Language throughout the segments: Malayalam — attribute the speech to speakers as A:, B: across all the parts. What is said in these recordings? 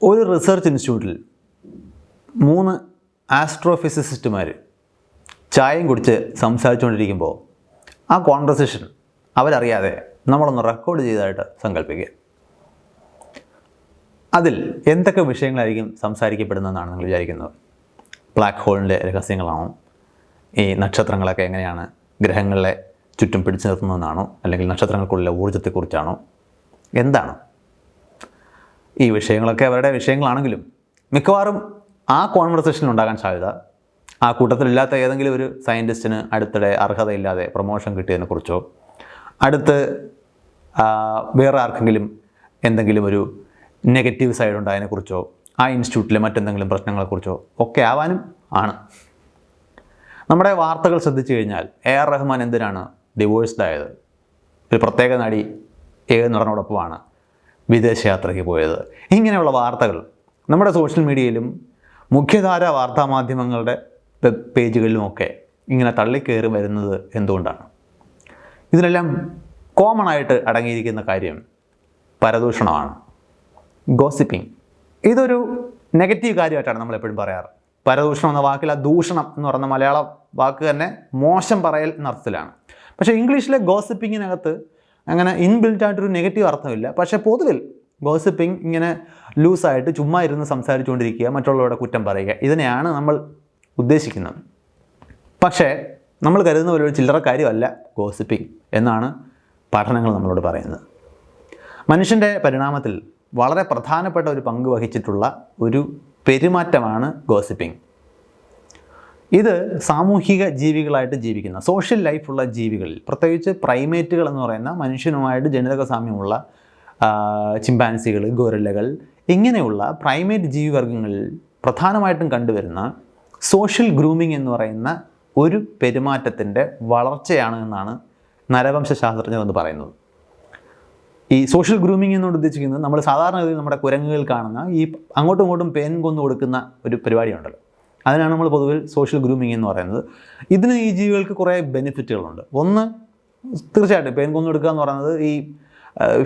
A: ഒരു റിസർച്ച് ഇൻസ്റ്റിറ്റ്യൂട്ടിൽ 3 ആസ്ട്രോഫിസിസിസ്റ്റുമാർ ചായയും കുടിച്ച് സംസാരിച്ചുകൊണ്ടിരിക്കുമ്പോൾ ആ കോൺവെർസേഷൻ അവരറിയാതെ നമ്മളൊന്ന് റെക്കോർഡ് ചെയ്തതായിട്ട് സങ്കല്പിക്കുക. അതിൽ എന്തൊക്കെ വിഷയങ്ങളായിരിക്കും സംസാരിക്കപ്പെടുന്നതെന്നാണ് നിങ്ങൾ വിചാരിക്കുന്നത്? ബ്ലാക്ക് ഹോളിൻ്റെ രഹസ്യങ്ങളാണോ? ഈ നക്ഷത്രങ്ങളൊക്കെ എങ്ങനെയാണ് ഗ്രഹങ്ങളെ ചുറ്റും പിടിച്ചു നിർത്തുന്നതെന്നാണോ? അല്ലെങ്കിൽ നക്ഷത്രങ്ങൾക്കുള്ള ഊർജ്ജത്തെക്കുറിച്ചാണോ? എന്താണ്? ഈ വിഷയങ്ങളൊക്കെ അവരുടെ വിഷയങ്ങളാണെങ്കിലും മിക്കവാറും ആ കോൺവെർസേഷനിൽ ഉണ്ടാകാൻ സാധ്യത ആ കൂട്ടത്തിലില്ലാത്ത ഏതെങ്കിലും ഒരു സയൻറ്റിസ്റ്റിന് അടുത്തിടെ അർഹതയില്ലാതെ പ്രൊമോഷൻ കിട്ടിയതിനെക്കുറിച്ചോ, അടുത്ത് വേറെ ആർക്കെങ്കിലും എന്തെങ്കിലും ഒരു നെഗറ്റീവ് സൈഡ് ഉണ്ടായതിനെക്കുറിച്ചോ, ആ ഇൻസ്റ്റിറ്റ്യൂട്ടിലെ മറ്റെന്തെങ്കിലും പ്രശ്നങ്ങളെക്കുറിച്ചോ ഒക്കെ ആവാനും ആണ്. നമ്മുടെ വാർത്തകൾ ശ്രദ്ധിച്ചു കഴിഞ്ഞാൽ AR റഹ്മാൻ എന്തിനാണ് ഡിവോഴ്സ്ഡ് ആയത്? ഒരു പ്രത്യേക നടി ഏത് നടനോടൊപ്പമാണ് വിദേശയാത്രയ്ക്ക് പോയത്? ഇങ്ങനെയുള്ള വാർത്തകൾ നമ്മുടെ സോഷ്യൽ മീഡിയയിലും മുഖ്യധാര വാർത്താമാധ്യമങ്ങളുടെ വെബ് പേജുകളിലുമൊക്കെ ഇങ്ങനെ തള്ളിക്കയറി വരുന്നത് എന്തുകൊണ്ടാണ്? ഇതിനെല്ലാം കോമൺ ആയിട്ട് അടങ്ങിയിരിക്കുന്ന കാര്യം പരദൂഷണമാണ്, ഗോസിപ്പിംഗ്. ഇതൊരു നെഗറ്റീവ് കാര്യമായിട്ടാണ് നമ്മളെപ്പോഴും പറയാറ്. പരദൂഷണം എന്ന വാക്കിൽ ആ ദൂഷണം എന്ന് പറയുന്ന മലയാള വാക്ക് തന്നെ മോശം പറയൽ എന്നർത്ഥത്തിലാണ്. പക്ഷേ ഇംഗ്ലീഷിലെ ഗോസിപ്പിങ്ങിനകത്ത് അങ്ങനെ ഇൻബിൽറ്റായിട്ടൊരു നെഗറ്റീവ് അർത്ഥമില്ല. പക്ഷേ പൊതുവിൽ ഗോസിപ്പിംഗ് ഇങ്ങനെ ലൂസായിട്ട് ചുമ്മാ ഇരുന്ന് സംസാരിച്ചുകൊണ്ടിരിക്കുക, മറ്റുള്ളവരുടെ കുറ്റം പറയുക, ഇതിനെയാണ് നമ്മൾ ഉദ്ദേശിക്കുന്നത്. പക്ഷേ നമ്മൾ കരുതുന്ന പോലെ ഒരു ചില്ലറ കാര്യമല്ല ഗോസിപ്പിംഗ് എന്നാണ് പഠനങ്ങൾ നമ്മളോട് പറയുന്നത്. മനുഷ്യൻ്റെ പരിണാമത്തിൽ വളരെ പ്രധാനപ്പെട്ട ഒരു പങ്ക് വഹിച്ചിട്ടുള്ള ഒരു പെരുമാറ്റമാണ് ഗോസിപ്പിംഗ്. ഇത് സാമൂഹിക ജീവികളായിട്ട് ജീവിക്കുന്ന സോഷ്യൽ ലൈഫുള്ള ജീവികളിൽ, പ്രത്യേകിച്ച് പ്രൈമേറ്റുകൾ എന്ന് പറയുന്ന മനുഷ്യനുമായിട്ട് ജനിതക സാമ്യമുള്ള ചിമ്പാൻസികൾ, ഗൊറില്ലകൾ, ഇങ്ങനെയുള്ള പ്രൈമേറ്റ് ജീവിവർഗങ്ങളിൽ പ്രധാനമായിട്ടും കണ്ടുവരുന്ന സോഷ്യൽ ഗ്രൂമിംഗ് എന്ന് പറയുന്ന ഒരു പെരുമാറ്റത്തിൻ്റെ വളർച്ചയാണ് എന്നാണ് നരവംശാസ്ത്രജ്ഞർ എന്ന് പറയുന്നത്. ഈ സോഷ്യൽ ഗ്രൂമിംഗ് എന്നോട് ഉദ്ദേശിക്കുന്നത് നമ്മൾ സാധാരണഗതിയിൽ നമ്മുടെ കുരങ്ങുകൾ കാണുന്ന ഈ അങ്ങോട്ടും ഇങ്ങോട്ടും പേൻ കൊന്നു കൊടുക്കുന്ന ഒരു പരിപാടിയുണ്ടല്ലോ, അതിനാണ് നമ്മൾ പൊതുവിൽ സോഷ്യൽ ഗ്രൂമിംഗ് എന്ന് പറയുന്നത്. ഇതിന് ഈ ജീവികൾക്ക് കുറേ ബെനിഫിറ്റുകളുണ്ട്. ഒന്ന്, തീർച്ചയായിട്ടും പേൻ കൊന്നു കൊടുക്കുക എന്ന് പറയുന്നത് ഈ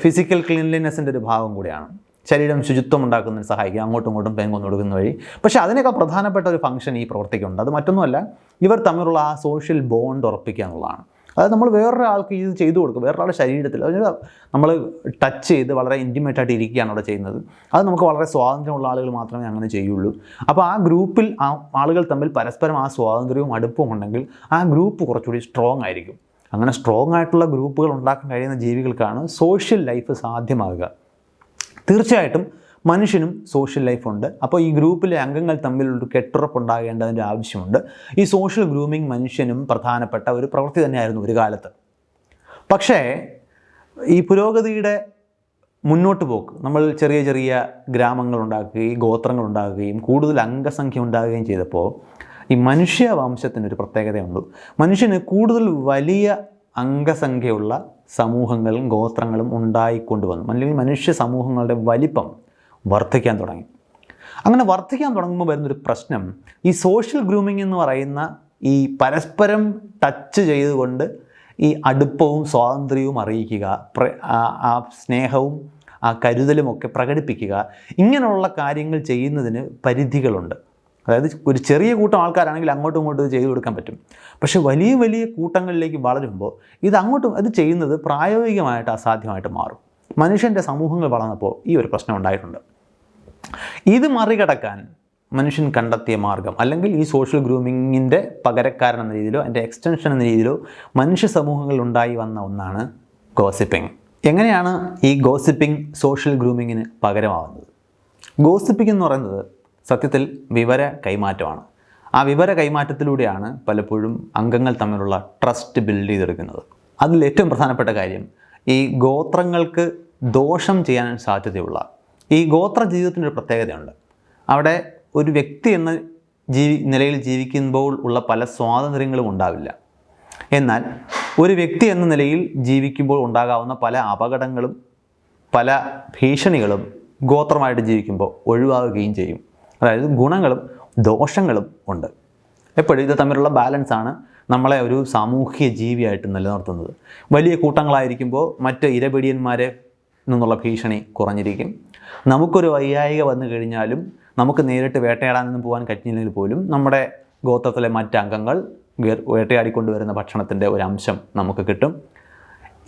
A: ഫിസിക്കൽ ക്ലീൻലിനെസ്സിൻ്റെ ഒരു ഭാഗം കൂടിയാണ്. ശരീരം ശുചിത്വം ഉണ്ടാക്കുന്നതിന് സഹായിക്കുക, അങ്ങോട്ടും ഇങ്ങോട്ടും പേൻ കൊന്നു കൊടുക്കുന്ന വഴി. പക്ഷേ അതിനേക്കാൾ പ്രധാനപ്പെട്ട ഒരു ഫംഗ്ഷൻ ഈ പ്രവർത്തിക്കുന്നുണ്ട്. അത് മറ്റൊന്നുമല്ല, ഇവർ തമ്മിലുള്ള ആ സോഷ്യൽ ബോണ്ട് ഉറപ്പിക്കുക എന്നുള്ളതാണ്. അതായത് നമ്മൾ വേറൊരാൾക്ക് ഇത് ചെയ്തു കൊടുക്കുക, വേറൊരാളുടെ ശരീരത്തിൽ നമ്മൾ ടച്ച് ചെയ്ത് വളരെ ഇൻറ്റിമേറ്റായിട്ട് ഇരിക്കുകയാണ് അവിടെ ചെയ്യുന്നത്. അത് നമുക്ക് വളരെ സ്വാതന്ത്ര്യമുള്ള ആളുകൾ മാത്രമേ അങ്ങനെ ചെയ്യുള്ളൂ. അപ്പോൾ ആ ഗ്രൂപ്പിൽ ആ ആളുകൾ തമ്മിൽ പരസ്പരം ആ സ്വാതന്ത്ര്യവും അടുപ്പവും ഉണ്ടെങ്കിൽ ആ ഗ്രൂപ്പ് കുറച്ചുകൂടി സ്ട്രോങ് ആയിരിക്കും. അങ്ങനെ സ്ട്രോങ് ആയിട്ടുള്ള ഗ്രൂപ്പുകൾ ഉണ്ടാക്കാൻ കഴിയുന്ന ജീവികൾക്കാണ് സോഷ്യൽ ലൈഫ് സാധ്യമാകുക. തീർച്ചയായിട്ടും മനുഷ്യനും സോഷ്യൽ ലൈഫുണ്ട്. അപ്പോൾ ഈ ഗ്രൂപ്പിലെ അംഗങ്ങൾ തമ്മിലൊരു കെട്ടുറപ്പുണ്ടാകേണ്ടതിൻ്റെ ആവശ്യമുണ്ട്. ഈ സോഷ്യൽ ഗ്രൂമിംഗ് മനുഷ്യനും പ്രധാനപ്പെട്ട ഒരു പ്രവൃത്തി തന്നെയായിരുന്നു ഒരു കാലത്ത്. പക്ഷേ ഈ പുരോഗതിയുടെ മുന്നോട്ട് പോക്ക്, നമ്മൾ ചെറിയ ചെറിയ ഗ്രാമങ്ങൾ ഉണ്ടാക്കുകയും ഗോത്രങ്ങൾ ഉണ്ടാക്കുകയും കൂടുതൽ അംഗസംഖ്യ ഉണ്ടാകുകയും ചെയ്തപ്പോൾ ഈ മനുഷ്യവംശത്തിനൊരു പ്രത്യേകതയുണ്ട്. മനുഷ്യന് കൂടുതൽ വലിയ അംഗസംഖ്യയുള്ള സമൂഹങ്ങളും ഗോത്രങ്ങളും ഉണ്ടായിക്കൊണ്ടുവന്നു, അല്ലെങ്കിൽ മനുഷ്യ സമൂഹങ്ങളുടെ വലിപ്പം വർദ്ധിക്കാൻ തുടങ്ങി. അങ്ങനെ വർദ്ധിക്കാൻ തുടങ്ങുമ്പോൾ വരുന്നൊരു പ്രശ്നം, ഈ സോഷ്യൽ ഗ്രൂമിംഗ് എന്ന് പറയുന്ന ഈ പരസ്പരം ടച്ച് ചെയ്തുകൊണ്ട് ഈ അടുപ്പവും സ്വാതന്ത്ര്യവും അറിയിക്കുക, ആ സ്നേഹവും ആ കരുതലുമൊക്കെ പ്രകടിപ്പിക്കുക, ഇങ്ങനെയുള്ള കാര്യങ്ങൾ ചെയ്യുന്നതിന് പരിധികളുണ്ട്. അതായത് ഒരു ചെറിയ കൂട്ടം ആൾക്കാരാണെങ്കിൽ അങ്ങോട്ടും ഇങ്ങോട്ടും ഇത് ചെയ്തു കൊടുക്കാൻ പറ്റും. പക്ഷേ വലിയ വലിയ കൂട്ടങ്ങളിലേക്ക് വളരുമ്പോൾ അത് ചെയ്യുന്നത് പ്രായോഗികമായിട്ട് അസാധ്യമായിട്ട് മാറും. മനുഷ്യൻ്റെ സമൂഹങ്ങൾ വളർന്നപ്പോൾ ഈ ഒരു പ്രശ്നം ഉണ്ടായിട്ടുണ്ട്. ഇത് മറികടക്കാൻ മനുഷ്യൻ കണ്ടെത്തിയ മാർഗം, അല്ലെങ്കിൽ ഈ സോഷ്യൽ ഗ്രൂമിങ്ങിൻ്റെ പകരക്കാരൻ എന്ന രീതിയിലോ അതിൻ്റെ എക്സ്റ്റൻഷൻ എന്ന രീതിയിലോ മനുഷ്യ സമൂഹങ്ങളിൽ ഉണ്ടായി വന്ന ഒന്നാണ് ഗോസിപ്പിംഗ്. എങ്ങനെയാണ് ഈ ഗോസിപ്പിംഗ് സോഷ്യൽ ഗ്രൂമിങ്ങിന് പകരമാവുന്നത്? ഗോസിപ്പിംഗ് എന്ന് പറയുന്നത് സത്യത്തിൽ വിവര കൈമാറ്റമാണ്. ആ വിവര കൈമാറ്റത്തിലൂടെയാണ് പലപ്പോഴും അംഗങ്ങൾ തമ്മിലുള്ള ട്രസ്റ്റ് ബിൽഡ് ചെയ്തെടുക്കുന്നത്. അതിൽ ഏറ്റവും പ്രധാനപ്പെട്ട കാര്യം, ഈ ഗോത്രങ്ങൾക്ക് ദോഷം ചെയ്യാൻ സാധ്യതയുള്ള ഈ ഗോത്ര ജീവിതത്തിൻ്റെ ഒരു പ്രത്യേകതയുണ്ട്. അവിടെ ഒരു വ്യക്തി എന്ന നിലയിൽ ജീവിക്കുമ്പോൾ ഉള്ള പല സ്വാതന്ത്ര്യങ്ങളും ഉണ്ടാവില്ല. എന്നാൽ ഒരു വ്യക്തി എന്ന നിലയിൽ ജീവിക്കുമ്പോൾ ഉണ്ടാകാവുന്ന പല അപകടങ്ങളും പല ഭീഷണികളും ഗോത്രമായിട്ട് ജീവിക്കുമ്പോൾ ഒഴിവാകുകയും ചെയ്യും. അതായത് ഗുണങ്ങളും ദോഷങ്ങളും ഉണ്ട്. എപ്പോഴും ഇത് തമ്മിലുള്ള ബാലൻസാണ് നമ്മളെ ഒരു സാമൂഹിക ജീവിയായിട്ട് നിലനിർത്തുന്നത്. വലിയ കൂട്ടങ്ങളായിരിക്കുമ്പോൾ മറ്റ് ഇരപിടിയന്മാരെ നിന്നുള്ള ഭീഷണി കുറഞ്ഞിരിക്കും. നമുക്കൊരു വയ്യായിക വന്നു കഴിഞ്ഞാലും നമുക്ക് നേരിട്ട് വേട്ടയാടാനൊന്നും പോകാൻ കഴിഞ്ഞില്ലെങ്കിൽ പോലും നമ്മുടെ ഗോത്രത്തിലെ മറ്റംഗങ്ങൾ വേട്ടയാടിക്കൊണ്ടുവരുന്ന ഭക്ഷണത്തിൻ്റെ ഒരു അംശം നമുക്ക് കിട്ടും.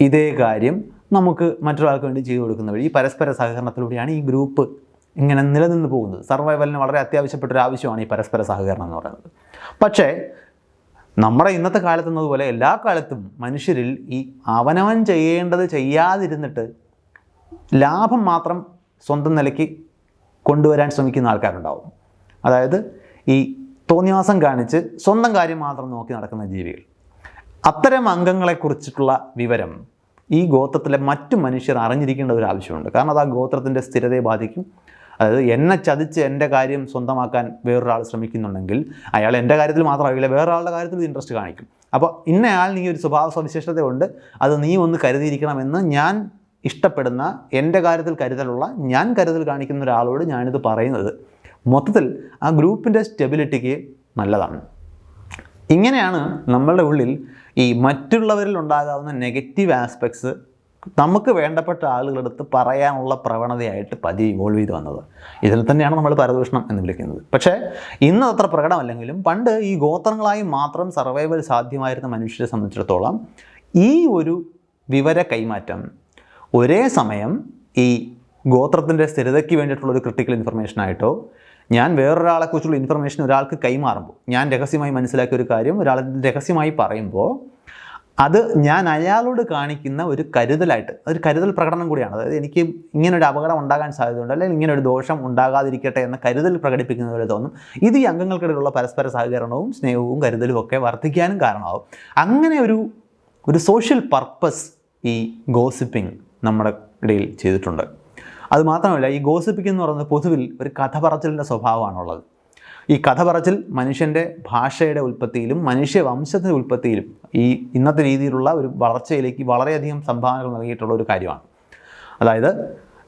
A: ഇതേ കാര്യം നമുക്ക് മറ്റൊരാൾക്ക് വേണ്ടി ചെയ്തു കൊടുക്കുന്ന വഴി പരസ്പര സഹകരണത്തിലൂടെയാണ് ഈ ഗ്രൂപ്പ് ഇങ്ങനെ നിലനിന്ന് പോകുന്നത്. സർവൈവലിന് വളരെ അത്യാവശ്യപ്പെട്ടൊരു ആവശ്യമാണ് ഈ പരസ്പര സഹകരണം എന്ന് പറയുന്നത്. പക്ഷേ നമ്മുടെ ഇന്നത്തെ കാലത്തെന്നതുപോലെ എല്ലാ കാലത്തും മനുഷ്യരിൽ ഈ അവനവൻ ചെയ്യേണ്ടത് ചെയ്യാതിരുന്നിട്ട് ലാഭം മാത്രം സ്വന്തം നിലയ്ക്ക് കൊണ്ടുവരാൻ ശ്രമിക്കുന്ന ആൾക്കാരുണ്ടാവും. അതായത് ഈ തോന്നിവാസം കാണിച്ച് സ്വന്തം കാര്യം മാത്രം നോക്കി നടക്കുന്ന ജീവികൾ. അത്തരം അംഗങ്ങളെക്കുറിച്ചിട്ടുള്ള വിവരം ഈ ഗോത്രത്തിലെ മറ്റു മനുഷ്യർ അറിഞ്ഞിരിക്കേണ്ട ഒരു ആവശ്യമുണ്ട്. കാരണം അത് ആ ഗോത്രത്തിൻ്റെ സ്ഥിരതയെ ബാധിക്കും. അതായത് എന്നെ ചതിച്ച് എൻ്റെ കാര്യം സ്വന്തമാക്കാൻ വേറൊരാൾ ശ്രമിക്കുന്നുണ്ടെങ്കിൽ അയാൾ എൻ്റെ കാര്യത്തിൽ മാത്രമാകില്ല, വേറൊരാളുടെ കാര്യത്തിൽ ഇൻട്രസ്റ്റ് കാണിക്കും. അപ്പോൾ ഇന്നയാളിന് ഈ ഒരു സ്വഭാവ സവിശേഷതയുണ്ട്, അത് നീ ഒന്ന് കരുതിയിരിക്കണമെന്ന് ഞാൻ ഇഷ്ടപ്പെടുന്ന, എൻ്റെ കാര്യത്തിൽ കരുതലുള്ള, ഞാൻ കരുതൽ കാണിക്കുന്ന ഒരാളോട് ഞാനിത് പറയുന്നത് മൊത്തത്തിൽ ആ ഗ്രൂപ്പിൻ്റെ സ്റ്റെബിലിറ്റിക്ക് നല്ലതാണ്. ഇങ്ങനെയാണ് നമ്മളുടെ ഉള്ളിൽ ഈ മറ്റുള്ളവരിൽ ഉണ്ടാകാവുന്ന നെഗറ്റീവ് ആസ്പെക്ട്സ് നമുക്ക് വേണ്ടപ്പെട്ട ആളുകളെടുത്ത് പറയാനുള്ള പ്രവണതയായിട്ട് പതിയെ ഇവോൾവ് ചെയ്ത് വന്നത്. ഇതിൽ തന്നെയാണ് നമ്മൾ പരദൂഷണം എന്ന് വിളിക്കുന്നത്. പക്ഷേ ഇന്ന് അത്ര പ്രകടമല്ലെങ്കിലും പണ്ട് ഈ ഗോത്രങ്ങളായി മാത്രം സർവൈവൽ സാധ്യമായിരുന്ന മനുഷ്യരെ സംബന്ധിച്ചിടത്തോളം ഈ ഒരു വിവര കൈമാറ്റം ഒരേ സമയം ഈ ഗോത്രത്തിൻ്റെ സ്ഥിരതയ്ക്ക് വേണ്ടിയിട്ടുള്ളൊരു ക്രിട്ടിക്കൽ ഇൻഫർമേഷനായിട്ടോ ഞാൻ വേറൊരാളെക്കുറിച്ചുള്ള ഇൻഫർമേഷൻ ഒരാൾക്ക് കൈമാറുമ്പോൾ, ഞാൻ രഹസ്യമായി മനസ്സിലാക്കിയ ഒരു കാര്യം ഒരാൾ രഹസ്യമായി പറയുമ്പോൾ അത് ഞാൻ അയാളോട് കാണിക്കുന്ന ഒരു കരുതലായിട്ട്, അതൊരു കരുതൽ പ്രകടനം കൂടിയാണ്. അതായത് എനിക്ക് ഇങ്ങനൊരു അപകടം ഉണ്ടാകാൻ സാധ്യതയുണ്ട്, അല്ലെങ്കിൽ ഇങ്ങനൊരു ദോഷം ഉണ്ടാകാതിരിക്കട്ടെ എന്ന കരുതൽ പ്രകടിപ്പിക്കുന്ന പോലെ തോന്നും. ഇത് ഈ അംഗങ്ങൾക്കിടയിലുള്ള പരസ്പര സഹകരണവും സ്നേഹവും കരുതലും ഒക്കെ വർദ്ധിക്കാനും കാരണമാകും. അങ്ങനെ ഒരു സോഷ്യൽ പർപ്പസ് ഈ ഗോസിപ്പിംഗ് നമ്മുടെ ഇടയിൽ ചെയ്തിട്ടുണ്ട്. അതുമാത്രമല്ല, ഈ ഗോസിപ്പിംഗ് എന്ന് പറയുന്നത് പൊതുവിൽ ഒരു കഥ പറച്ചിലിൻ്റെ സ്വഭാവമാണുള്ളത്. ഈ കഥ പറച്ചിൽ മനുഷ്യൻ്റെ ഭാഷയുടെ ഉൽപ്പത്തിയിലും മനുഷ്യവംശത്തിൻ്റെ ഉൽപ്പത്തിയിലും ഈ ഇന്നത്തെ രീതിയിലുള്ള ഒരു വളർച്ചയിലേക്ക് വളരെയധികം സംഭാവനകൾ നൽകിയിട്ടുള്ള ഒരു കാര്യമാണ്. അതായത്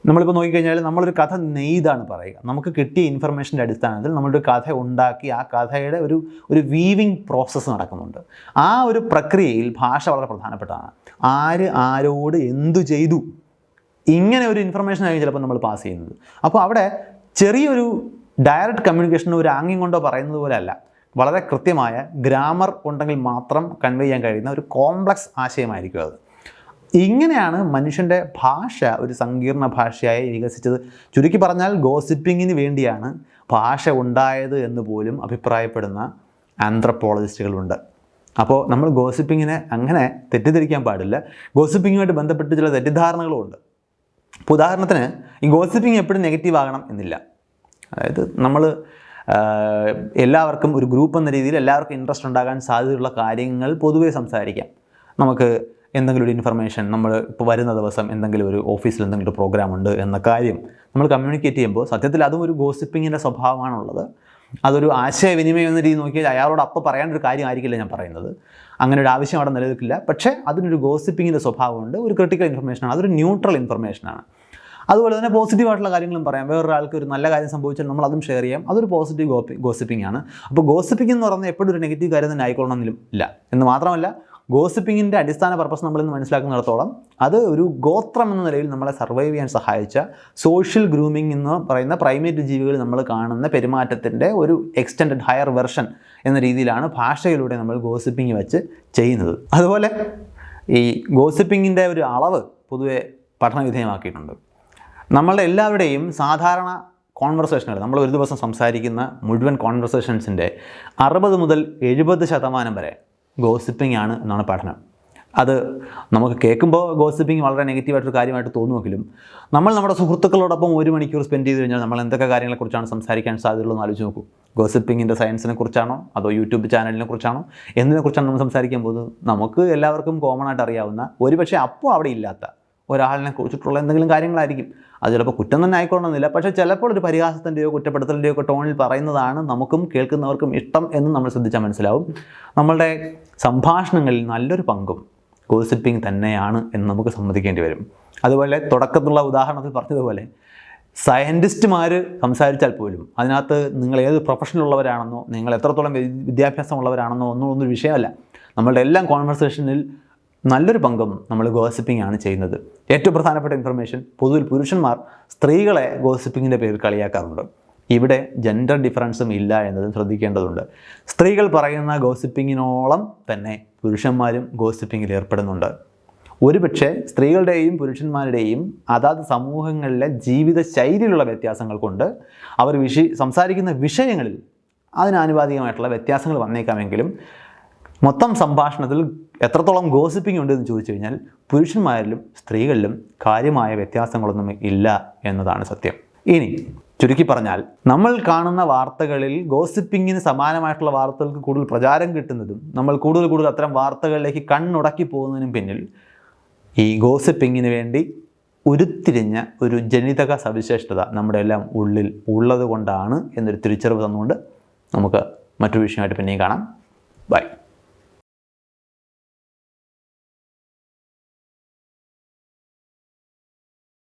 A: നമ്മളിപ്പോൾ നോക്കിക്കഴിഞ്ഞാൽ നമ്മളൊരു കഥ നെയ്താണ് പറയുക. നമുക്ക് കിട്ടിയ ഇൻഫർമേഷൻ്റെ അടിസ്ഥാനത്തിൽ നമ്മളൊരു കഥ ഉണ്ടാക്കി ആ കഥയുടെ ഒരു വീവിങ് പ്രോസസ്സ് നടക്കുന്നുണ്ട്. ആ ഒരു പ്രക്രിയയിൽ ഭാഷ വളരെ പ്രധാനപ്പെട്ടതാണ്. ആര് ആരോട് എന്തു ചെയ്തു, ഇങ്ങനെ ഒരു ഇൻഫർമേഷൻ ആയിരിക്കും ചിലപ്പോൾ നമ്മൾ പാസ് ചെയ്യുന്നത്. അപ്പോൾ അവിടെ ചെറിയൊരു ഡയറക്റ്റ് കമ്മ്യൂണിക്കേഷനോ ഒരു ആംഗ്യം കൊണ്ടോ പറയുന്നത് പോലെ അല്ല, വളരെ കൃത്യമായ ഗ്രാമർ ഉണ്ടെങ്കിൽ മാത്രം കൺവേ ചെയ്യാൻ കഴിയുന്ന ഒരു കോംപ്ലക്സ് ആശയമായിരിക്കും അത്. ഇങ്ങനെയാണ് മനുഷ്യൻ്റെ ഭാഷ ഒരു സങ്കീർണ ഭാഷയായി വികസിച്ചത്. ചുരുക്കി പറഞ്ഞാൽ ഗോസിപ്പിങ്ങിന് വേണ്ടിയാണ് ഭാഷ ഉണ്ടായത് എന്ന് പോലും അഭിപ്രായപ്പെടുന്ന ആന്ത്രപ്പോളജിസ്റ്റുകളുണ്ട്. അപ്പോൾ നമ്മൾ ഗോസിപ്പിങ്ങിനെ അങ്ങനെ തെറ്റിദ്ധരിക്കാൻ പാടില്ല. ഗോസിപ്പിങ്ങുമായിട്ട് ബന്ധപ്പെട്ട് ചില തെറ്റിദ്ധാരണകളുമുണ്ട്. ഇപ്പോൾ ഉദാഹരണത്തിന് ഈ ഗോസിപ്പിംഗ് എപ്പോഴും നെഗറ്റീവ് ആകണം എന്നില്ല. അതായത് നമ്മൾ എല്ലാവർക്കും ഒരു ഗ്രൂപ്പ് എന്ന രീതിയിൽ എല്ലാവർക്കും ഇൻട്രസ്റ്റ് ഉണ്ടാകാൻ സാധ്യതയുള്ള കാര്യങ്ങൾ പൊതുവേ സംസാരിക്കാം. നമുക്ക് എന്തെങ്കിലും ഒരു ഇൻഫർമേഷൻ, നമ്മൾ ഇപ്പോൾ വരുന്ന ദിവസം എന്തെങ്കിലും ഒരു ഓഫീസിൽ എന്തെങ്കിലും ഒരു പ്രോഗ്രാം ഉണ്ട് എന്ന കാര്യം നമ്മൾ കമ്മ്യൂണിക്കേറ്റ് ചെയ്യുമ്പോൾ സത്യത്തിൽ അതും ഒരു ഗോസിപ്പിങ്ങിൻ്റെ സ്വഭാവമാണുള്ളത്. അതൊരു ആശയവിനിമയം എന്ന രീതി നോക്കിയാൽ അയാളോട് അപ്പോൾ പറയേണ്ട ഒരു കാര്യം ആയിരിക്കില്ല ഞാൻ പറയുന്നത്. അങ്ങനെ ഒരു ആവശ്യം അവിടെ നിലനിൽക്കില്ല. പക്ഷേ അതിനൊരു ഗോസിപ്പിങ്ങിൻ്റെ സ്വഭാവമുണ്ട്. ഒരു ക്രിട്ടിക്കൽ ഇൻഫർമേഷനാണ്, അതൊരു ന്യൂട്രൽ ഇൻഫർമേഷനാണ്. അതുപോലെ തന്നെ പോസിറ്റീവായിട്ടുള്ള കാര്യങ്ങളും പറയാം. വേറൊരാൾക്ക് ഒരു നല്ല കാര്യം സംഭവിച്ചാൽ നമ്മൾ അതും ഷെയർ ചെയ്യാം. അതൊരു പോസിറ്റീവ് ഗോസിപ്പിംഗ് ആണ്. അപ്പോൾ ഗോസിപ്പിംഗ് എന്ന് പറയുന്നത് എപ്പോഴും ഒരു നെഗറ്റീവ് കാര്യം തന്നെ ആയിക്കൊള്ളണമെന്നില്ല ഇല്ല. എന്ന് മാത്രമല്ല, ഗോസിപ്പിങ്ങിൻ്റെ അടിസ്ഥാന പർപ്പസ് നമ്മളിന്ന് മനസ്സിലാക്കുന്നിടത്തോളം അത് ഒരു ഗോത്രം എന്ന നിലയിൽ നമ്മളെ സർവൈവ് ചെയ്യാൻ സഹായിച്ച സോഷ്യൽ ഗ്രൂമിംഗ് എന്ന് പറയുന്ന പ്രൈമേറ്റ് ജീവികൾ നമ്മൾ കാണുന്ന പെരുമാറ്റത്തിൻ്റെ ഒരു എക്സ്റ്റെൻഡഡ് ഹയർ വെർഷൻ എന്ന രീതിയിലാണ് ഭാഷയിലൂടെ നമ്മൾ ഗോസിപ്പിംഗ് വെച്ച് ചെയ്യുന്നത്. അതുപോലെ ഈ ഗോസിപ്പിങ്ങിൻ്റെ ഒരു അളവ് പൊതുവെ പഠനവിധേയമാക്കിയിട്ടുണ്ട്. നമ്മളുടെ എല്ലാവരുടെയും സാധാരണ കോൺവെർസേഷനുകൾ, നമ്മൾ ഒരു ദിവസം സംസാരിക്കുന്ന മുഴുവൻ കോൺവെർസേഷൻസിൻ്റെ 60 മുതൽ 70% വരെ ഗോസിപ്പിംഗ് ആണ് എന്നാണ് പഠനം. അത് നമുക്ക് കേൾക്കുമ്പോൾ ഗോസിപ്പിംഗ് വളരെ നെഗറ്റീവായിട്ടൊരു കാര്യമായിട്ട് തോന്നുമെങ്കിലും നമ്മൾ നമ്മുടെ സുഹൃത്തുക്കളോടൊപ്പം 1 മണിക്കൂർ സ്പെൻഡ് ചെയ്ത് കഴിഞ്ഞാൽ നമ്മൾ എന്തൊക്കെ കാര്യങ്ങളെക്കുറിച്ചാണ് സംസാരിക്കാൻ സാധ്യതയുള്ളതെന്ന് ആലോചിച്ച് നോക്കൂ. ഗോസിപ്പിങ്ങിൻ്റെ സയൻസിനെ കുറിച്ചാണോ അതോ യൂട്യൂബ് ചാനലിനെ കുറിച്ചാണോ എന്നതിനെക്കുറിച്ചാണ് നമ്മൾ സംസാരിക്കാൻ പോകുന്നത്. നമുക്ക് എല്ലാവർക്കും കോമൺ ആയിട്ട് അറിയാവുന്ന, ഒരുപക്ഷെ അപ്പോൾ അവിടെ ഇല്ലാത്ത ഒരാളിനെ കുറിച്ചിട്ടുള്ള എന്തെങ്കിലും കാര്യങ്ങളായിരിക്കും. അത് ചിലപ്പോൾ കുറ്റം തന്നെ ആയിക്കൊള്ളണമെന്നില്ല. പക്ഷേ ചിലപ്പോൾ ഒരു പരിഹാസത്തിൻ്റെയോ കുറ്റപ്പെടുത്തലിൻ്റെയോ ഒക്കെ ടോണിൽ പറയുന്നതാണ് നമുക്കും കേൾക്കുന്നവർക്കും ഇഷ്ടം എന്ന് നമ്മൾ ശ്രദ്ധിച്ചാൽ മനസ്സിലാവും. നമ്മളുടെ സംഭാഷണങ്ങളിൽ നല്ലൊരു പങ്കും ഗോസിപ്പിംഗ് തന്നെയാണ് എന്ന് നമുക്ക് സമ്മതിക്കേണ്ടി വരും. അതുപോലെ തുടക്കത്തിലുള്ള ഉദാഹരണത്തിൽ പറഞ്ഞതുപോലെ സയൻറ്റിസ്റ്റുമാർ സംസാരിച്ചാൽ പോലും അതിനകത്ത് നിങ്ങൾ ഏത് പ്രൊഫഷനിലുള്ളവരാണെന്നോ നിങ്ങൾ എത്രത്തോളം വിദ്യാഭ്യാസമുള്ളവരാണെന്നോ ഒന്നൊരു വിഷയമല്ല. നമ്മളുടെ എല്ലാം കോൺവെർസേഷനിൽ നല്ലൊരു പങ്കും നമ്മൾ ഗോസിപ്പിംഗ് ആണ് ചെയ്യുന്നത്. ഏറ്റവും പ്രധാനപ്പെട്ട ഇൻഫർമേഷൻ, പൊതുവിൽ പുരുഷന്മാർ സ്ത്രീകളെ ഗോസിപ്പിങ്ങിൻ്റെ പേരിൽ കളിയാക്കാറുണ്ട്. ഇവിടെ ജെൻഡർ ഡിഫറൻസും ഇല്ല എന്നതും ശ്രദ്ധിക്കേണ്ടതുണ്ട്. സ്ത്രീകൾ പറയുന്ന ഗോസിപ്പിങ്ങിനോളം തന്നെ പുരുഷന്മാരും ഗോസിപ്പിങ്ങിൽ ഏർപ്പെടുന്നുണ്ട്. ഒരുപക്ഷെ സ്ത്രീകളുടെയും പുരുഷന്മാരുടെയും അതാത് സമൂഹങ്ങളിലെ ജീവിത ശൈലിയിലുള്ള വ്യത്യാസങ്ങൾ കൊണ്ട് അവർ സംസാരിക്കുന്ന വിഷയങ്ങളിൽ അതിനാനുപാതികമായിട്ടുള്ള വ്യത്യാസങ്ങൾ വന്നേക്കാമെങ്കിലും മൊത്തം സംഭാഷണത്തിൽ എത്രത്തോളം ഗോസിപ്പിംഗ് ഉണ്ടെന്ന് ചോദിച്ചു കഴിഞ്ഞാൽ പുരുഷന്മാരിലും സ്ത്രീകളിലും കാര്യമായ വ്യത്യാസങ്ങളൊന്നും ഇല്ല എന്നതാണ് സത്യം. ഇനി ചുരുക്കി പറഞ്ഞാൽ, നമ്മൾ കാണുന്ന വാർത്തകളിൽ ഗോസിപ്പിങ്ങിന് സമാനമായിട്ടുള്ള വാർത്തകൾക്ക് കൂടുതൽ പ്രചാരം കിട്ടുന്നതും നമ്മൾ കൂടുതൽ അത്തരം വാർത്തകളിലേക്ക് കണ്ണുടക്കി പോകുന്നതിനും പിന്നിൽ ഈ ഗോസിപ്പിങ്ങിന് വേണ്ടി ഉരുത്തിരിഞ്ഞ ഒരു ജനിതക സവിശേഷത നമ്മുടെ എല്ലാം ഉള്ളിൽ ഉള്ളത് കൊണ്ടാണ് എന്നൊരു തിരിച്ചറിവ് തന്നുകൊണ്ട് നമുക്ക് മറ്റൊരു വിഷയമായിട്ട് പിന്നെയും കാണാം. ബൈ.